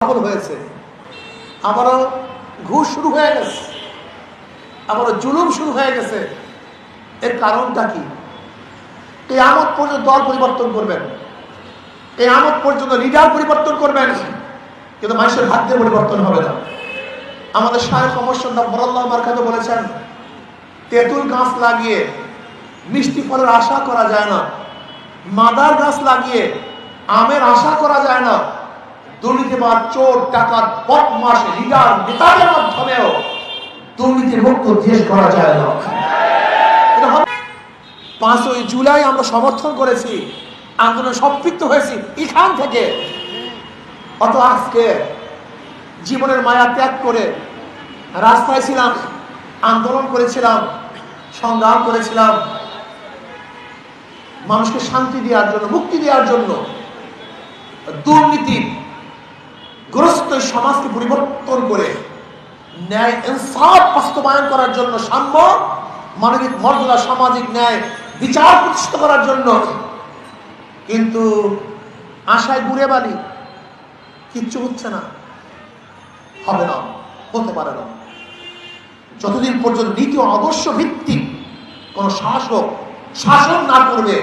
সফল হয়েছে, আবারও ঘুষ শুরু হয়ে গেছে, আবারও জুলুম শুরু হয়ে গেছে। এর কারণটা কি? কিয়ামত পর্যন্ত দল পরিবর্তন করবেন, কিয়ামত পর্যন্ত লিডার পরিবর্তন করবেন, কিন্তু মানুষের ভাগ্যের পরিবর্তন হবে না। আমাদের শায়েখ মুর্শিদ বরাল্লাহু মারকাতে বলেছেন, তেঁতুল গাছ লাগিয়ে মিষ্টি ফলের আশা করা যায় না, মাদার গাছ লাগিয়ে আমের আশা করা যায় না। দুর্নীতিবাদ, চোর, ডাকাত, বদমাশ, লিডার, নেতাদের মাধ্যমেও দুর্নীতির মুক্ত দেশ করা যায় না। 5ই জুলাই আমরা সমর্থন করেছি, আন্দোলনে সম্পৃক্ত হয়েছি এখান থেকে। অত আজকে জীবনের মায়া ত্যাগ করে রাস্তায় ছিলাম, আন্দোলন করেছিলাম, সংগ্রাম করেছিলাম মানুষকে শান্তি দেওয়ার জন্য, মুক্তি দেওয়ার জন্য। দুর্নীতি গ্রস্ত সমাজকে পরিবর্তন করে ন্যায় ইনসাফ বাস্তবায়ন করার জন্য, সাম্য, মানবিক মর্যাদা, সামাজিক ন্যায় বিচার প্রতিষ্ঠিত করার জন্য। কিন্তু আশায় ঘুরে বালি, কিচ্ছু হচ্ছে না, হবে না, হতে পারে না। যতদিন পর্যন্ত নীতি ও আদর্শ ভিত্তিক কোন শাসক শাসন না করবে,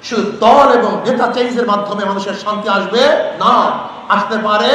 শুধু দল এবং নেতা চেঞ্জের মাধ্যমে মানুষের শান্তি আসবে না, আসতে পারে